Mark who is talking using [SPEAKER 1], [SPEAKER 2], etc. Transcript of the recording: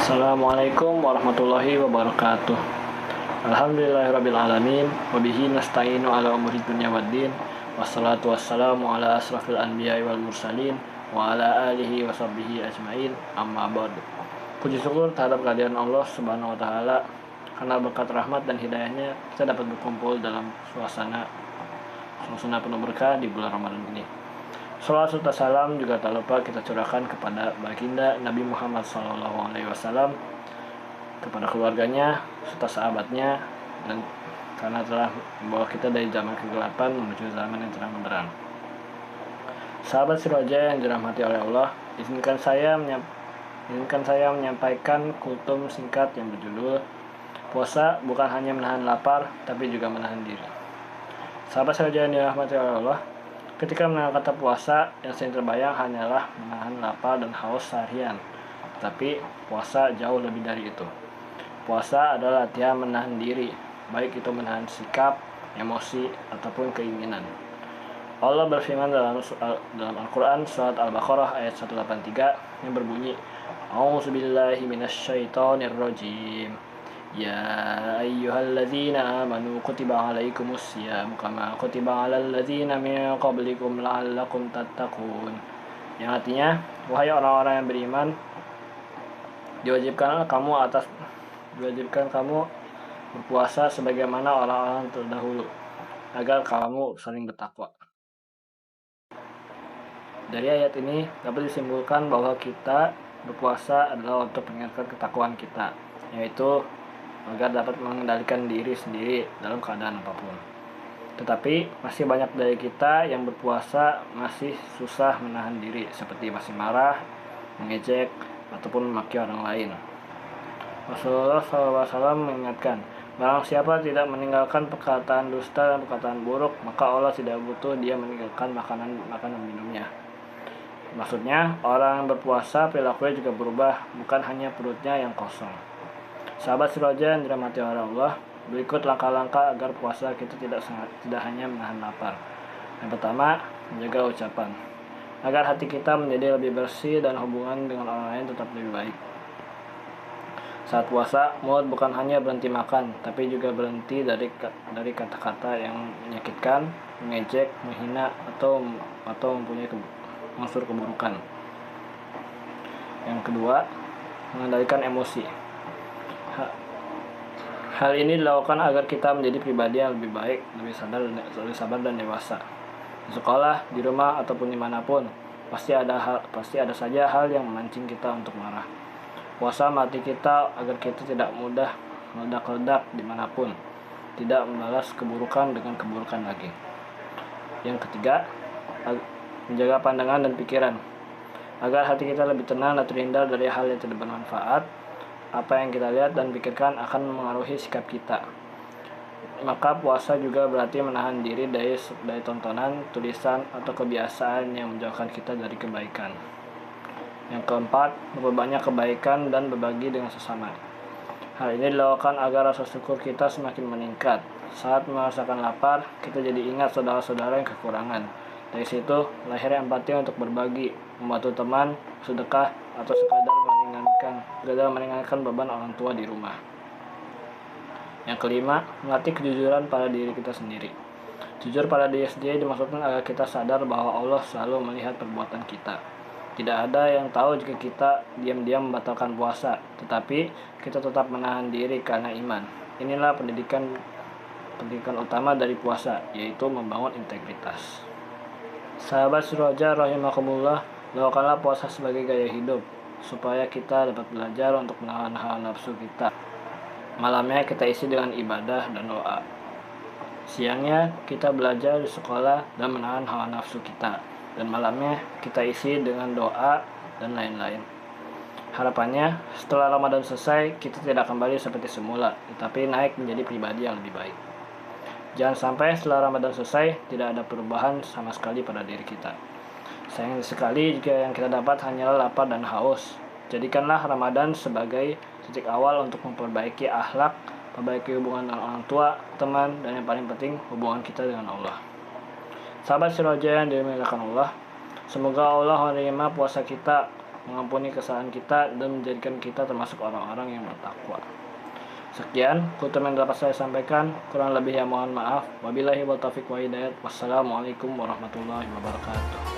[SPEAKER 1] Assalamualaikum warahmatullahi wabarakatuh. Alhamdulillahirrabbilalamin. Wabihi nasta'inu ala umuri dunya waddin. Wassalatu wassalamu ala asrafil anbiya wal mursalin wa ala alihi wa sahbihi ajmain. Amma ba'du. Puji syukur terhadap kehadiran Allah Subhanahu wa taala, karena berkat rahmat dan hidayahnya kita dapat berkumpul dalam suasana penuh berkah di bulan Ramadan ini. Salawat serta salam juga tak lupa kita curahkan kepada baginda Nabi Muhammad SAW, kepada keluarganya serta sahabatnya, dan karena telah membawa kita dari zaman kegelapan menuju zaman yang terang benderang. Sahabat Siraja yang dirahmati oleh Allah, izinkan saya menyampaikan kultum singkat yang berjudul Puasa bukan hanya menahan lapar, tapi juga menahan diri. Sahabat Siraja yang dirahmati oleh Allah, ketika mendengar kata puasa, yang sering terbayang hanyalah menahan lapar dan haus seharian. Tapi puasa jauh lebih dari itu. Puasa adalah latihan menahan diri, baik itu menahan sikap, emosi, ataupun keinginan. Allah berfirman dalam Al-Quran surat Al-Baqarah ayat 183 yang berbunyi, A'udzubillahi minasyaitonirrajim. Ya ayyuhalladzina amanu kutiba alaikumus syiyam kama kutiba alal ladzina min qablikum la'allakum tattaqun. Yang artinya, wahai orang-orang yang beriman, diwajibkan kamu berpuasa sebagaimana orang-orang terdahulu, agar kamu saling bertakwa. Dari ayat ini dapat disimpulkan bahwa kita berpuasa adalah untuk mengingatkan ketakwaan kita, yaitu agar dapat mengendalikan diri sendiri dalam keadaan apapun. Tetapi masih banyak dari kita yang berpuasa masih susah menahan diri, seperti masih marah, mengejek, ataupun memaki orang lain. Rasulullah SAW mengingatkan, barang siapa tidak meninggalkan perkataan dusta dan perkataan buruk, maka Allah tidak butuh dia meninggalkan makanan minumnya. Maksudnya, orang yang berpuasa perilakunya juga berubah, bukan hanya perutnya yang kosong. Sahabat Siraja yang dirahmati oleh Allah, berikut langkah-langkah agar puasa kita tidak hanya menahan lapar. Yang pertama, menjaga ucapan, agar hati kita menjadi lebih bersih dan hubungan dengan orang lain tetap lebih baik. Saat puasa, mulut bukan hanya berhenti makan, tapi juga berhenti dari kata-kata yang menyakitkan, mengejek, menghina, atau mempunyai unsur keburukan. Yang kedua, mengendalikan emosi. Hal ini dilakukan agar kita menjadi pribadi yang lebih baik, lebih sabar dan dewasa. Di sekolah, di rumah, ataupun dimanapun, pasti ada saja hal yang memancing kita untuk marah. Puasa melatih kita agar kita tidak mudah meledak-ledak dimanapun, tidak membalas keburukan dengan keburukan lagi. Yang ketiga, menjaga pandangan dan pikiran, agar hati kita lebih tenang dan terhindar dari hal yang tidak bermanfaat. Apa yang kita lihat dan pikirkan akan mengaruhi sikap kita. Maka puasa juga berarti menahan diri dari tontonan, tulisan, atau kebiasaan yang menjauhkan kita dari kebaikan. Yang keempat, memperbanyak kebaikan dan berbagi dengan sesama. Hal ini dilakukan agar rasa syukur kita semakin meningkat. Saat merasakan lapar, kita jadi ingat saudara-saudara yang kekurangan. Dari situ lahir empati untuk berbagi, membantu teman, sedekah, atau sekadar meringankan beban orang tua di rumah. Yang kelima, melatih kejujuran pada diri kita sendiri. Jujur pada diri sendiri dimaksudkan agar kita sadar bahwa Allah selalu melihat perbuatan kita. Tidak ada yang tahu jika kita diam-diam membatalkan puasa, tetapi kita tetap menahan diri karena iman. Inilah pendidikan utama dari puasa, yaitu membangun integritas. Sahabat Siraja rahimakumullah, lakukanlah puasa sebagai gaya hidup, supaya kita dapat belajar untuk menahan hawa nafsu kita. Malamnya kita isi dengan ibadah dan doa. Siangnya kita belajar di sekolah dan menahan hawa nafsu kita. Dan malamnya kita isi dengan doa dan lain-lain. Harapannya setelah Ramadan selesai, kita tidak kembali seperti semula, tetapi naik menjadi pribadi yang lebih baik. Jangan sampai setelah Ramadan selesai tidak ada perubahan sama sekali pada diri kita. Sayang sekali jika yang kita dapat hanyalah lapar dan haus. Jadikanlah Ramadan sebagai titik awal untuk memperbaiki akhlak, perbaiki hubungan dengan orang tua, teman, dan yang paling penting hubungan kita dengan Allah. Sahabat Siraja yang dimuliakan Allah, semoga Allah menerima puasa kita mengampuni kesalahan kita, dan menjadikan kita termasuk orang-orang yang bertakwa. Sekian kutip yang dapat saya sampaikan, kurang lebihnya mohon maaf. Wabillahi wal taufiq wa hidayat. Wassalamualaikum warahmatullahi wabarakatuh.